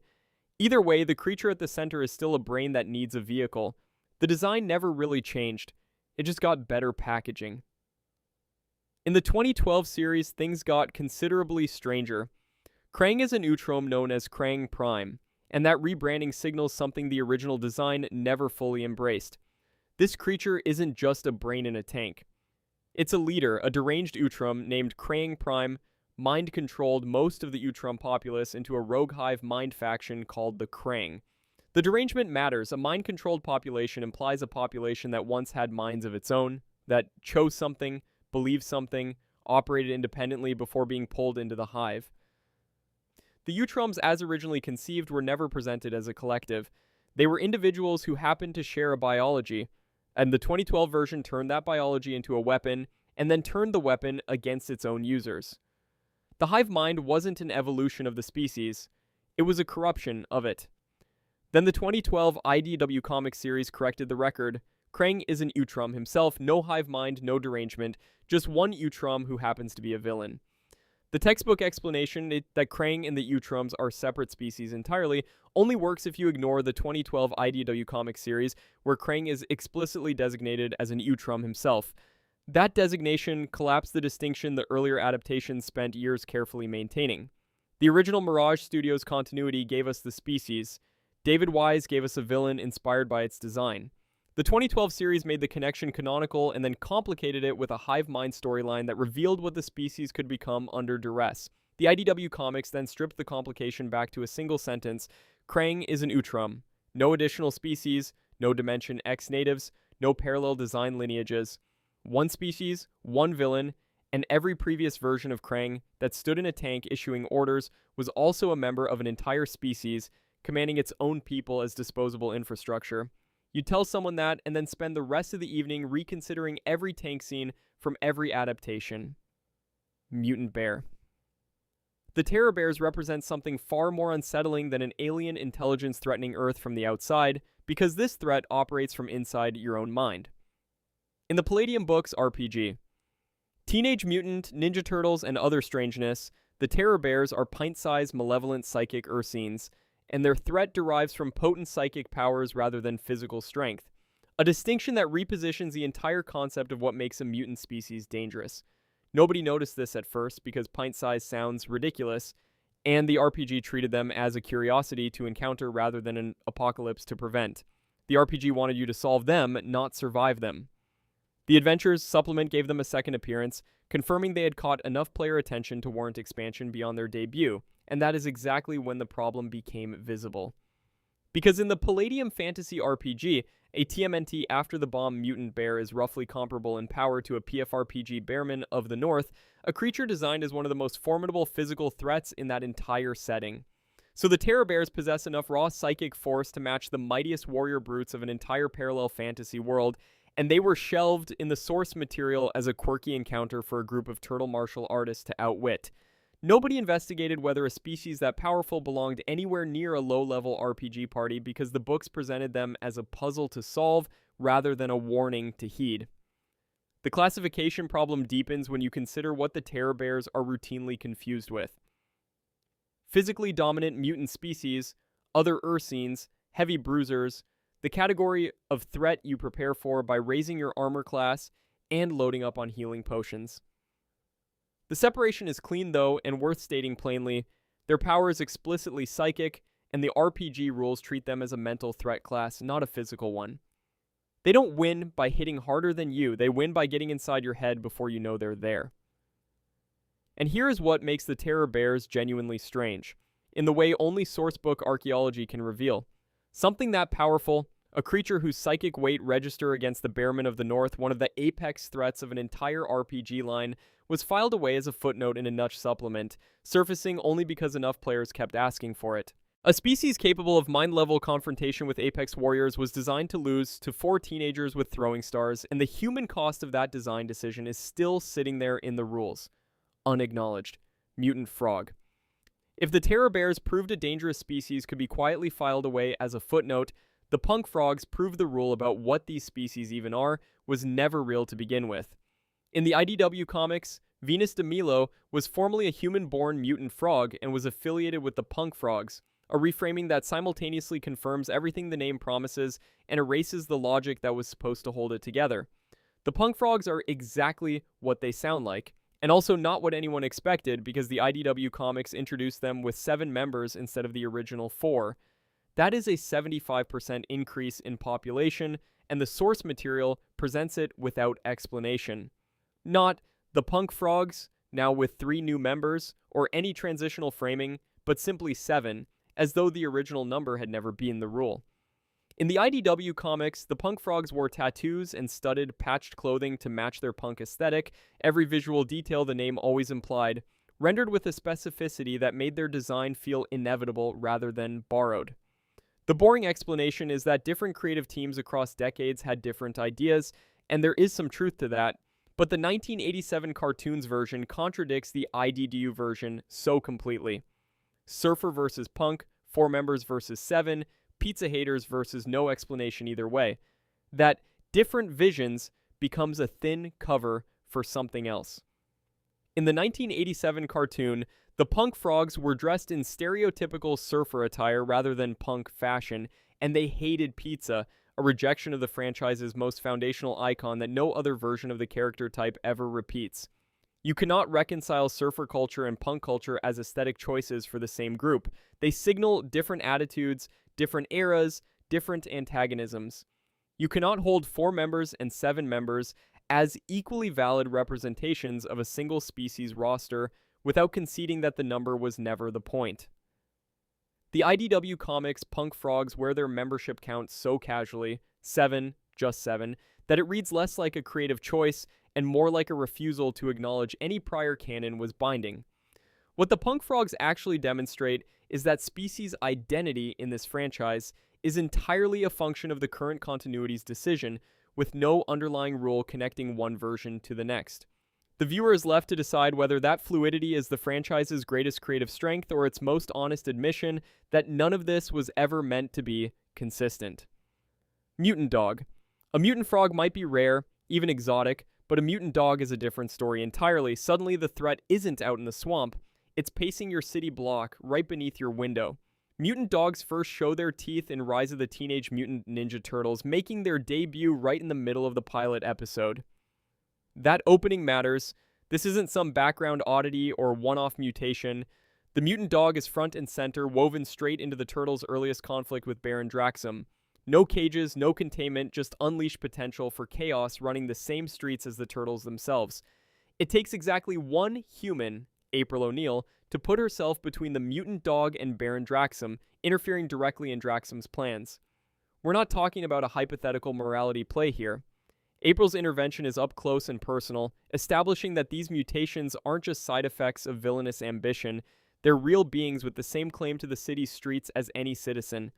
Either way, the creature at the center is still a brain that needs a vehicle. The design never really changed. It just got better packaging. In the 2012 series, things got considerably stranger. Krang is an Utrom known as Krang Prime, and that rebranding signals something the original design never fully embraced. This creature isn't just a brain in a tank. It's a leader, a deranged Utrom named Krang Prime, mind-controlled most of the Utrom populace into a rogue hive mind faction called the Krang. The derangement matters. A mind-controlled population implies a population that once had minds of its own, that chose something, believed something, operated independently before being pulled into the hive. The Utroms, as originally conceived, were never presented as a collective. They were individuals who happened to share a biology, and the 2012 version turned that biology into a weapon, and then turned the weapon against its own users. The hive mind wasn't an evolution of the species, it was a corruption of it. Then the 2012 IDW comic series corrected the record. Krang is an Utrom himself, no hive mind, no derangement, just one Utrom who happens to be a villain. The textbook explanation that Krang and the Utroms are separate species entirely only works if you ignore the 2012 IDW comic series, where Krang is explicitly designated as an Utrom himself. That designation collapsed the distinction the earlier adaptations spent years carefully maintaining. The original Mirage Studios continuity gave us the species. David Wise gave us a villain inspired by its design. The 2012 series made the connection canonical and then complicated it with a hive mind storyline that revealed what the species could become under duress. The IDW comics then stripped the complication back to a single sentence: Krang is an Utrom. No additional species, no Dimension X natives, no parallel design lineages. One species, one villain, and every previous version of Krang that stood in a tank issuing orders was also a member of an entire species, commanding its own people as disposable infrastructure. You tell someone that and then spend the rest of the evening reconsidering every tank scene from every adaptation. Mutant Bear. The Terror Bears represent something far more unsettling than an alien intelligence threatening Earth from the outside, because this threat operates from inside your own mind. In the Palladium Books RPG, Teenage Mutant, Ninja Turtles, and other strangeness, the Terror Bears are pint-sized malevolent psychic Ursines, and their threat derives from potent psychic powers rather than physical strength, a distinction that repositions the entire concept of what makes a mutant species dangerous. Nobody noticed this at first because pint-size sounds ridiculous, and the RPG treated them as a curiosity to encounter rather than an apocalypse to prevent. The RPG wanted you to solve them, not survive them. The Adventures supplement gave them a second appearance, confirming they had caught enough player attention to warrant expansion beyond their debut, and that is exactly when the problem became visible. Because in the Palladium Fantasy RPG, a TMNT After the Bomb mutant bear is roughly comparable in power to a PFRPG Bearman of the North, a creature designed as one of the most formidable physical threats in that entire setting. So the Terror Bears possess enough raw psychic force to match the mightiest warrior brutes of an entire parallel fantasy world, and they were shelved in the source material as a quirky encounter for a group of turtle martial artists to outwit. Nobody investigated whether a species that powerful belonged anywhere near a low-level RPG party because the books presented them as a puzzle to solve rather than a warning to heed. The classification problem deepens when you consider what the Terror Bears are routinely confused with. Physically dominant mutant species, other Ursines, heavy bruisers, the category of threat you prepare for by raising your armor class and loading up on healing potions. The separation is clean though, and worth stating plainly. Their power is explicitly psychic, and the RPG rules treat them as a mental threat class, not a physical one. They don't win by hitting harder than you, they win by getting inside your head before you know they're there. And here is what makes the Terror Bears genuinely strange, in the way only sourcebook archaeology can reveal. Something that powerful, a creature whose psychic weight register against the Bearmen of the North, one of the apex threats of an entire RPG line, was filed away as a footnote in a Nutch supplement, surfacing only because enough players kept asking for it. A species capable of mind-level confrontation with apex warriors was designed to lose to 4 teenagers with throwing stars, and the human cost of that design decision is still sitting there in the rules. Unacknowledged. Mutant frog. If the Terror Bears proved a dangerous species could be quietly filed away as a footnote, the punk frogs proved the rule about what these species even are was never real to begin with. In the IDW comics, Venus de Milo was formerly a human-born mutant frog and was affiliated with the punk frogs, a reframing that simultaneously confirms everything the name promises and erases the logic that was supposed to hold it together. The punk frogs are exactly what they sound like, and also not what anyone expected because the IDW comics introduced them with 7 members instead of the original 4. That is a 75% increase in population, and the source material presents it without explanation. Not, the punk frogs now with 3 new members, or any transitional framing, but simply 7, as though the original number had never been the rule. In the IDW comics, the punk frogs wore tattoos and studded, patched clothing to match their punk aesthetic, every visual detail the name always implied, rendered with a specificity that made their design feel inevitable rather than borrowed. The boring explanation is that different creative teams across decades had different ideas, and there is some truth to that, but the 1987 cartoons version contradicts the IDW version so completely. Surfer versus punk, 4 members versus 7, pizza haters versus no explanation either way. That different visions becomes a thin cover for something else. In the 1987 cartoon, the punk frogs were dressed in stereotypical surfer attire rather than punk fashion, and they hated pizza, a rejection of the franchise's most foundational icon that no other version of the character type ever repeats. You cannot reconcile surfer culture and punk culture as aesthetic choices for the same group. They signal different attitudes, different eras, different antagonisms. You cannot hold 4 members and 7 members as equally valid representations of a single species roster without conceding that the number was never the point. The IDW comics punk frogs wear their membership count so casually, 7, just 7, that it reads less like a creative choice and more like a refusal to acknowledge any prior canon was binding. What the punk frogs actually demonstrate is that species identity in this franchise is entirely a function of the current continuity's decision, with no underlying rule connecting one version to the next. The viewer is left to decide whether that fluidity is the franchise's greatest creative strength or its most honest admission that none of this was ever meant to be consistent. Mutant dog. A mutant frog might be rare, even exotic, but a mutant dog is a different story entirely. Suddenly the threat isn't out in the swamp, it's pacing your city block right beneath your window. Mutant dogs first show their teeth in Rise of the Teenage Mutant Ninja Turtles, making their debut right in the middle of the pilot episode. That opening matters. This isn't some background oddity or one-off mutation. The mutant dog is front and center, woven straight into the turtles' earliest conflict with Baron Draxum. No cages, no containment, just unleashed potential for chaos running the same streets as the turtles themselves. It takes exactly one human, April O'Neil, to put herself between the mutant dog and Baron Draxum, interfering directly in Draxum's plans. We're not talking about a hypothetical morality play here. April's intervention is up close and personal, establishing that these mutations aren't just side effects of villainous ambition, they're real beings with the same claim to the city's streets as any citizen.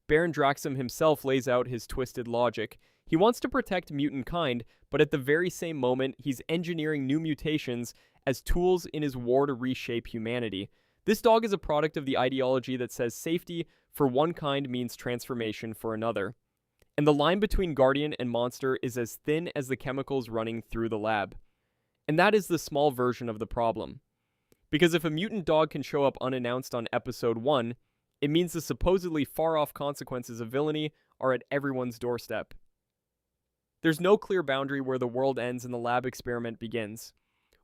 Baron Draxum himself lays out his twisted logic. He wants to protect mutant kind, but at the very same moment, he's engineering new mutations as tools in his war to reshape humanity. This dog is a product of the ideology that says safety for one kind means transformation for another. And the line between guardian and monster is as thin as the chemicals running through the lab. And that is the small version of the problem. Because if a mutant dog can show up unannounced on episode 1, it means the supposedly far-off consequences of villainy are at everyone's doorstep. There's no clear boundary where the world ends and the lab experiment begins.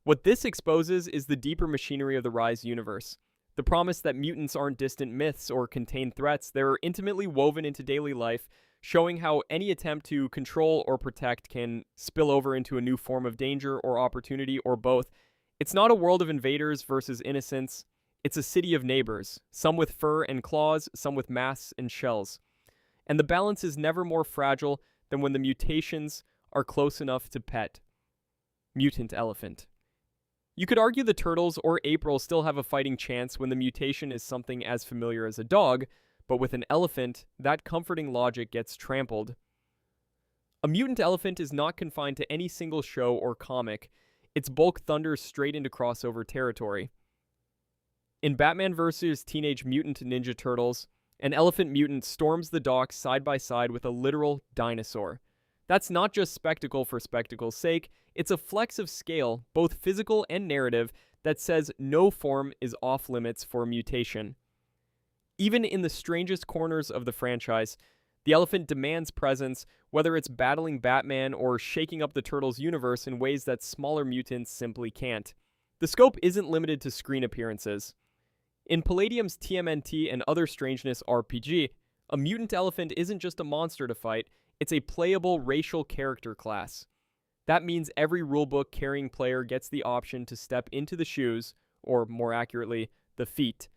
What this exposes is the deeper machinery of the Rise universe. The promise that mutants aren't distant myths or contained threats, they're intimately woven into daily life, showing how any attempt to control or protect can spill over into a new form of danger or opportunity or both. It's not a world of invaders versus innocents. It's a city of neighbors, some with fur and claws, some with masks and shells. And the balance is never more fragile than when the mutations are close enough to pet. Mutant elephant. You could argue the turtles or April still have a fighting chance when the mutation is something as familiar as a dog, but with an elephant, that comforting logic gets trampled. A mutant elephant is not confined to any single show or comic. Its bulk thunders straight into crossover territory. In Batman vs. Teenage Mutant Ninja Turtles, an elephant mutant storms the docks side by side with a literal dinosaur. That's not just spectacle for spectacle's sake, it's a flex of scale, both physical and narrative, that says no form is off limits for mutation. Even in the strangest corners of the franchise, the elephant demands presence, whether it's battling Batman or shaking up the Turtles universe in ways that smaller mutants simply can't. The scope isn't limited to screen appearances. In Palladium's TMNT and Other Strangeness RPG, a mutant elephant isn't just a monster to fight, it's a playable racial character class. That means every rulebook carrying player gets the option to step into the shoes, or more accurately, the feet,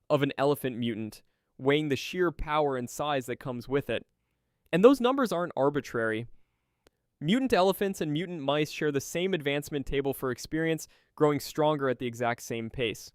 of an elephant mutant, weighing the sheer power and size that comes with it. And those numbers aren't arbitrary. Mutant elephants and mutant mice share the same advancement table for experience, growing stronger at the exact same pace.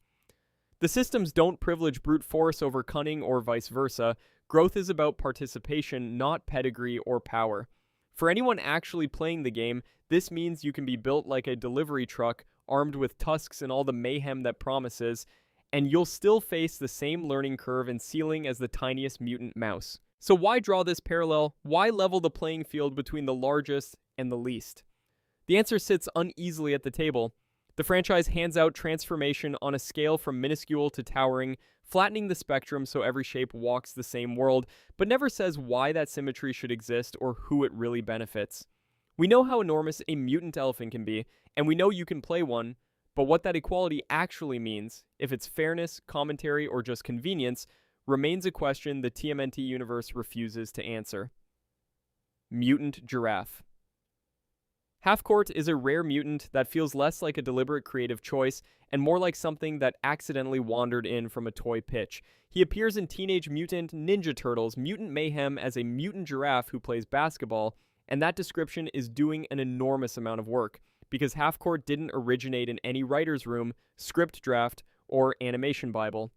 The systems don't privilege brute force over cunning or vice versa. Growth is about participation, not pedigree or power. For anyone actually playing the game, this means you can be built like a delivery truck, armed with tusks and all the mayhem that promises, and you'll still face the same learning curve and ceiling as the tiniest mutant mouse. So why draw this parallel? Why level the playing field between the largest and the least? The answer sits uneasily at the table. The franchise hands out transformation on a scale from minuscule to towering, flattening the spectrum so every shape walks the same world, but never says why that symmetry should exist or who it really benefits. We know how enormous a mutant elephant can be, and we know you can play one, but what that equality actually means, if it's fairness, commentary, or just convenience, remains a question the TMNT universe refuses to answer. Mutant giraffe. Halfcourt is a rare mutant that feels less like a deliberate creative choice and more like something that accidentally wandered in from a toy pitch. He appears in Teenage Mutant Ninja Turtles Mutant Mayhem as a mutant giraffe who plays basketball, and that description is doing an enormous amount of work, because Halfcourt didn't originate in any writer's room, script draft, or animation bible.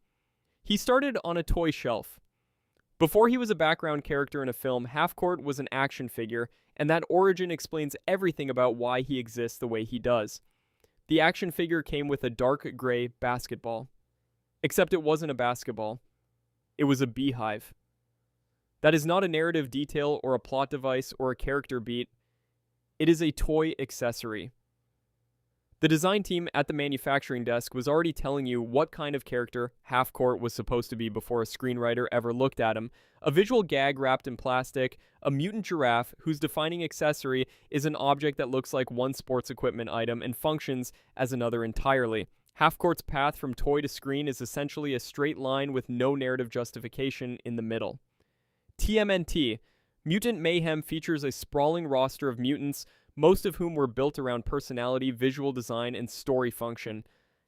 He started on a toy shelf. Before he was a background character in a film, Halfcourt was an action figure, and that origin explains everything about why he exists the way he does. The action figure came with a dark gray basketball. Except it wasn't a basketball. It was a beehive. That is not a narrative detail or a plot device or a character beat. It is a toy accessory. The design team at the manufacturing desk was already telling you what kind of character Halfcourt was supposed to be before a screenwriter ever looked at him. A visual gag wrapped in plastic, a mutant giraffe whose defining accessory is an object that looks like one sports equipment item and functions as another entirely. Halfcourt's path from toy to screen is essentially a straight line with no narrative justification in the middle. TMNT. Mutant Mayhem features a sprawling roster of mutants, most of whom were built around personality, visual design, and story function.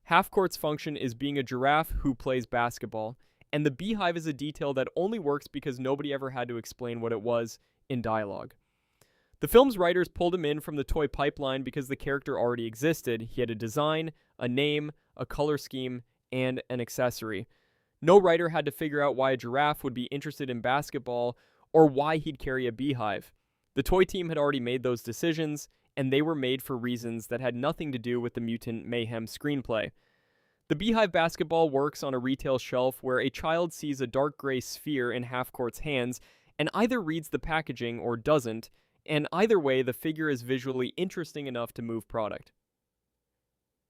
Halfcourt's function is being a giraffe who plays basketball, and the beehive is a detail that only works because nobody ever had to explain what it was in dialogue. The film's writers pulled him in from the toy pipeline because the character already existed. He had a design, a name, a color scheme, and an accessory. No writer had to figure out why a giraffe would be interested in basketball or why he'd carry a beehive. The toy team had already made those decisions, and they were made for reasons that had nothing to do with the Mutant Mayhem screenplay. The beehive basketball works on a retail shelf where a child sees a dark gray sphere in Halfcourt's hands and either reads the packaging or doesn't, and either way the figure is visually interesting enough to move product.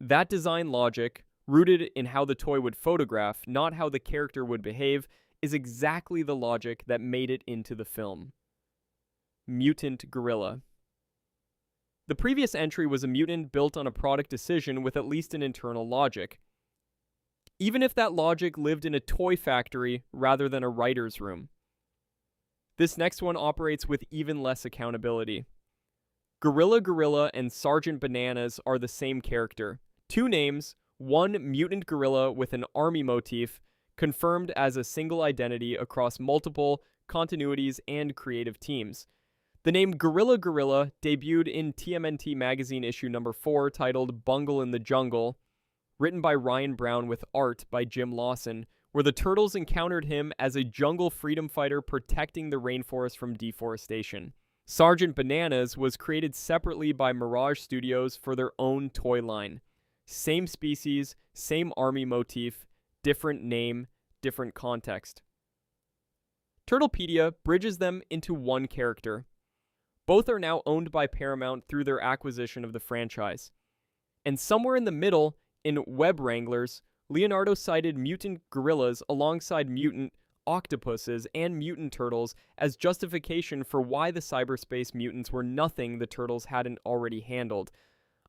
That design logic, rooted in how the toy would photograph, not how the character would behave, is exactly the logic that made it into the film. Mutant gorilla. The previous entry was a mutant built on a product decision with at least an internal logic. Even if that logic lived in a toy factory rather than a writer's room. This next one operates with even less accountability. Gorilla and Sergeant Bananas are the same character. Two names, one mutant gorilla with an army motif, confirmed as a single identity across multiple continuities and creative teams. The name Gorilla debuted in TMNT magazine issue number 4 titled Bungle in the Jungle, written by Ryan Brown with art by Jim Lawson, where the turtles encountered him as a jungle freedom fighter protecting the rainforest from deforestation. Sergeant Bananas was created separately by Mirage Studios for their own toy line. Same species, same army motif, different name, different context. Turtlepedia bridges them into one character. Both are now owned by Paramount through their acquisition of the franchise. And somewhere in the middle, in Web Wranglers, Leonardo cited mutant gorillas alongside mutant octopuses and mutant turtles as justification for why the cyberspace mutants were nothing the turtles hadn't already handled.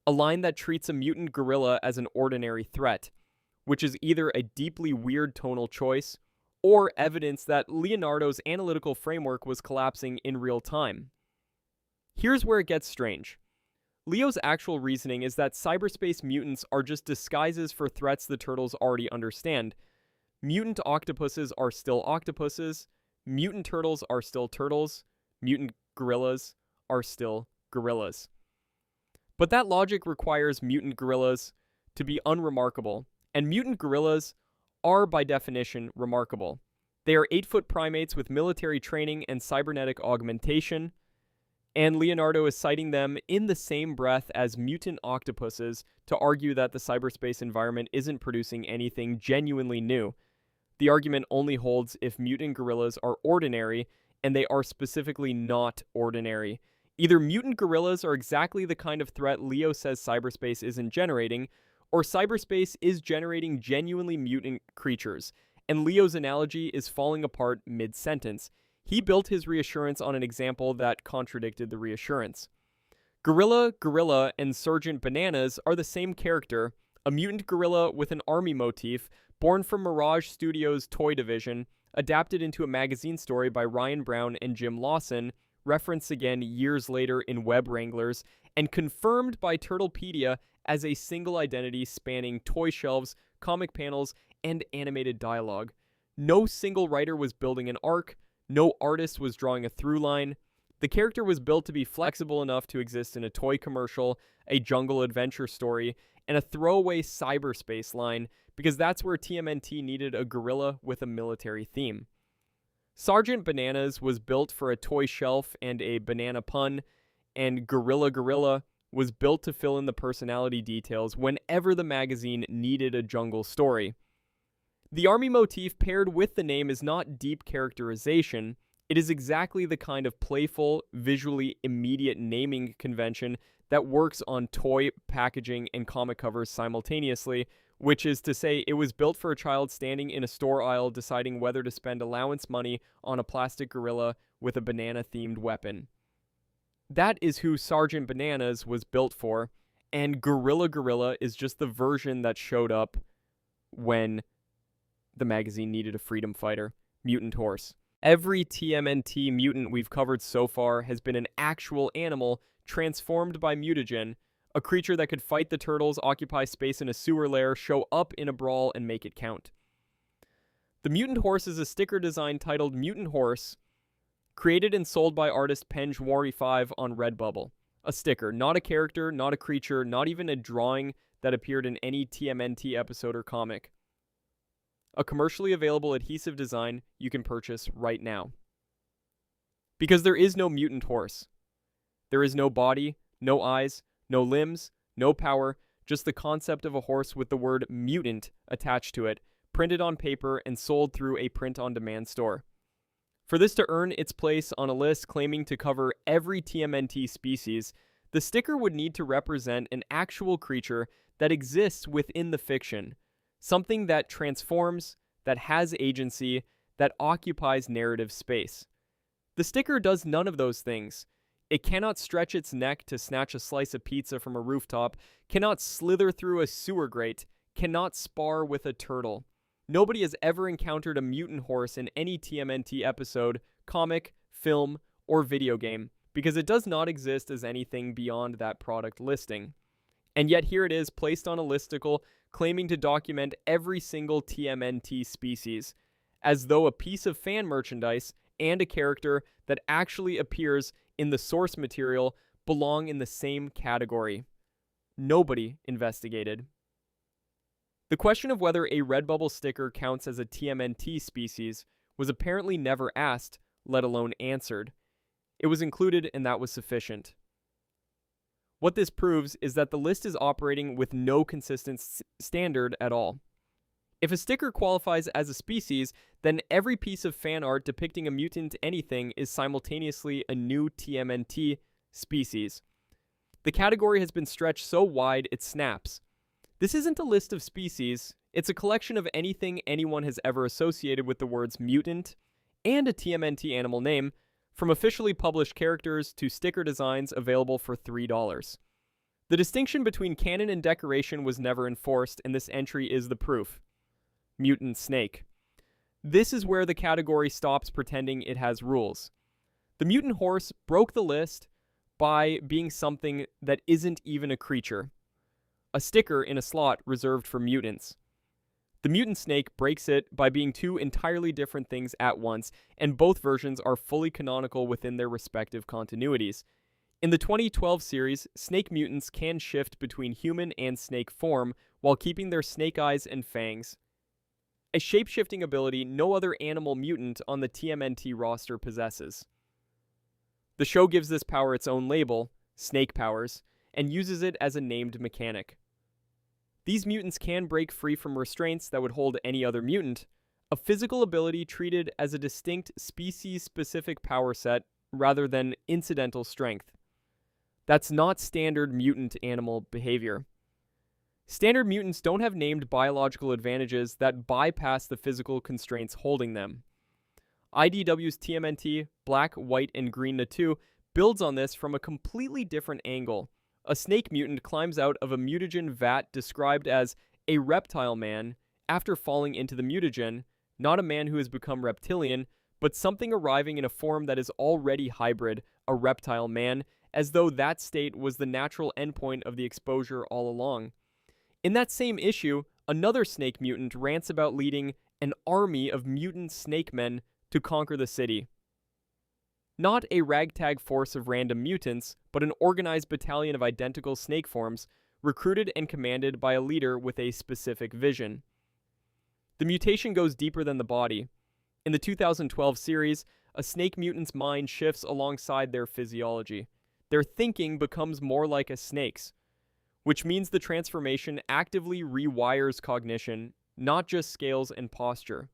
A line that treats a mutant gorilla as an ordinary threat, which is either a deeply weird tonal choice or evidence that Leonardo's analytical framework was collapsing in real time. Here's where it gets strange. Leo's actual reasoning is that cyberspace mutants are just disguises for threats the turtles already understand. Mutant octopuses are still octopuses, mutant turtles are still turtles, mutant gorillas are still gorillas. But that logic requires mutant gorillas to be unremarkable, and mutant gorillas are by definition remarkable. They are 8-foot primates with military training and cybernetic augmentation, and Leonardo is citing them in the same breath as mutant octopuses to argue that the cyberspace environment isn't producing anything genuinely new. The argument only holds if mutant gorillas are ordinary, and they are specifically not ordinary. Either mutant gorillas are exactly the kind of threat Leo says cyberspace isn't generating, or cyberspace is generating genuinely mutant creatures, and Leo's analogy is falling apart mid-sentence. He built his reassurance on an example that contradicted the reassurance. Gorilla, and Sergeant Bananas are the same character, a mutant gorilla with an army motif, born from Mirage Studios' toy division, adapted into a magazine story by Ryan Brown and Jim Lawson, referenced again years later in Web Wranglers, and confirmed by Turtlepedia as a single identity spanning toy shelves, comic panels, and animated dialogue. No single writer was building an arc, no artist was drawing a through line. The character was built to be flexible enough to exist in a toy commercial, a jungle adventure story, and a throwaway cyberspace line, because that's where TMNT needed a gorilla with a military theme. Sergeant Bananas was built for a toy shelf and a banana pun, and Gorilla was built to fill in the personality details whenever the magazine needed a jungle story. The army motif paired with the name is not deep characterization. It is exactly the kind of playful, visually immediate naming convention that works on toy, packaging, and comic covers simultaneously, which is to say it was built for a child standing in a store aisle deciding whether to spend allowance money on a plastic gorilla with a banana-themed weapon. That is who Sergeant Bananas was built for, and Gorilla is just the version that showed up when the magazine needed a freedom fighter, Mutant Horse. Every TMNT mutant we've covered so far has been an actual animal transformed by mutagen, a creature that could fight the turtles, occupy space in a sewer lair, show up in a brawl, and make it count. The Mutant Horse is a sticker design titled Mutant Horse, created and sold by artist Penge45 on Redbubble. A sticker, not a character, not a creature, not even a drawing that appeared in any TMNT episode or comic. A commercially available adhesive design you can purchase right now. Because there is no Mutant Horse. There is no body, no eyes, no limbs, no power, just the concept of a horse with the word mutant attached to it, printed on paper and sold through a print-on-demand store. For this to earn its place on a list claiming to cover every TMNT species, the sticker would need to represent an actual creature that exists within the fiction, something that transforms, that has agency, that occupies narrative space. The sticker does none of those things. It cannot stretch its neck to snatch a slice of pizza from a rooftop, cannot slither through a sewer grate, cannot spar with a turtle. Nobody has ever encountered a mutant horse in any TMNT episode, comic, film, or video game, because it does not exist as anything beyond that product listing. And yet here it is, placed on a listicle, claiming to document every single TMNT species, as though a piece of fan merchandise and a character that actually appears in the source material belong in the same category. Nobody investigated. The question of whether a Redbubble sticker counts as a TMNT species was apparently never asked, let alone answered. It was included, and that was sufficient. What this proves is that the list is operating with no consistent standard at all. If a sticker qualifies as a species, then every piece of fan art depicting a mutant anything is simultaneously a new TMNT species. The category has been stretched so wide it snaps. This isn't a list of species, it's a collection of anything anyone has ever associated with the words mutant and a TMNT animal name, from officially published characters to sticker designs available for $3. The distinction between canon and decoration was never enforced, and this entry is the proof. Mutant Snake. This is where the category stops pretending it has rules. The Mutant Horse broke the list by being something that isn't even a creature. A sticker in a slot reserved for mutants. The mutant snake breaks it by being two entirely different things at once, and both versions are fully canonical within their respective continuities. In the 2012 series, snake mutants can shift between human and snake form while keeping their snake eyes and fangs. A shape-shifting ability no other animal mutant on the TMNT roster possesses. The show gives this power its own label, Snake Powers, and uses it as a named mechanic. These mutants can break free from restraints that would hold any other mutant, a physical ability treated as a distinct species-specific power set rather than incidental strength. That's not standard mutant animal behavior. Standard mutants don't have named biological advantages that bypass the physical constraints holding them. IDW's TMNT, Black, White, and Green Natu builds on this from a completely different angle. A snake mutant climbs out of a mutagen vat described as a reptile man after falling into the mutagen, not a man who has become reptilian, but something arriving in a form that is already hybrid, a reptile man, as though that state was the natural endpoint of the exposure all along. In that same issue, another snake mutant rants about leading an army of mutant snake men to conquer the city. Not a ragtag force of random mutants, but an organized battalion of identical snake forms, recruited and commanded by a leader with a specific vision. The mutation goes deeper than the body. In the 2012 series, a snake mutant's mind shifts alongside their physiology. Their thinking becomes more like a snake's, which means the transformation actively rewires cognition, not just scales and posture.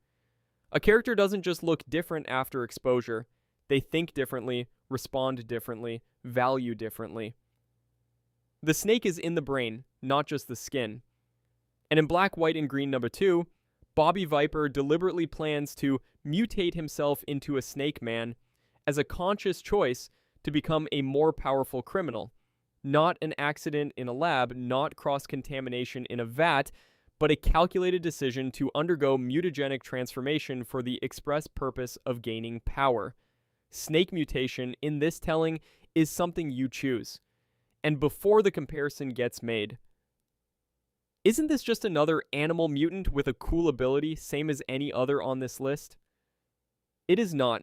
A character doesn't just look different after exposure. They think differently, respond differently, value differently. The snake is in the brain, not just the skin. And in Black, White, and Green #2, Bobby Viper deliberately plans to mutate himself into a snake man as a conscious choice to become a more powerful criminal. Not an accident in a lab, not cross-contamination in a vat, but a calculated decision to undergo mutagenic transformation for the express purpose of gaining power. Snake mutation in this telling is something you choose. And before the comparison gets made, isn't this just another animal mutant with a cool ability, same as any other on this list? It is not.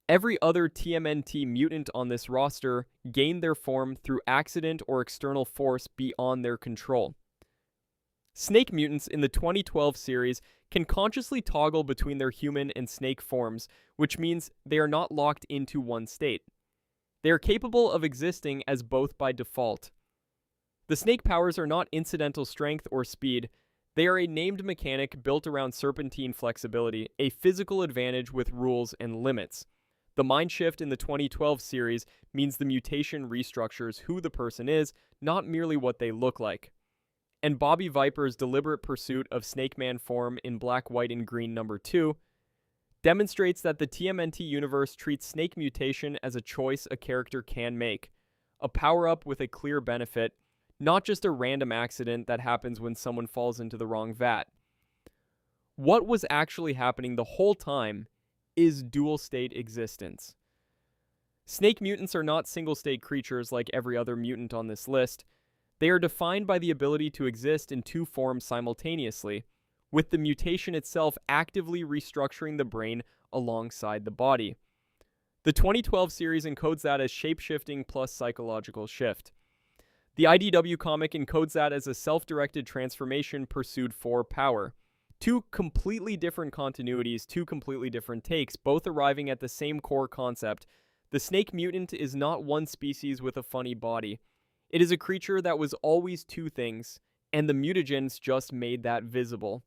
Every other TMNT mutant on this roster gained their form through accident or external force beyond their control. Snake mutants in the 2012 series can consciously toggle between their human and snake forms, which means they are not locked into one state. They are capable of existing as both by default. The snake powers are not incidental strength or speed. They are a named mechanic built around serpentine flexibility, a physical advantage with rules and limits. The mind shift in the 2012 series means the mutation restructures who the person is, not merely what they look like. And Bobby Viper's deliberate pursuit of Snake Man form in Black, White, and Green #2 demonstrates that the TMNT universe treats snake mutation as a choice a character can make, a power-up with a clear benefit, not just a random accident that happens when someone falls into the wrong vat. What was actually happening the whole time is dual-state existence. Snake mutants are not single-state creatures like every other mutant on this list. They are defined by the ability to exist in two forms simultaneously, with the mutation itself actively restructuring the brain alongside the body. The 2012 series encodes that as shape-shifting plus psychological shift. The IDW comic encodes that as a self-directed transformation pursued for power. Two completely different continuities, two completely different takes, both arriving at the same core concept. The snake mutant is not one species with a funny body. It is a creature that was always two things, and the mutagens just made that visible.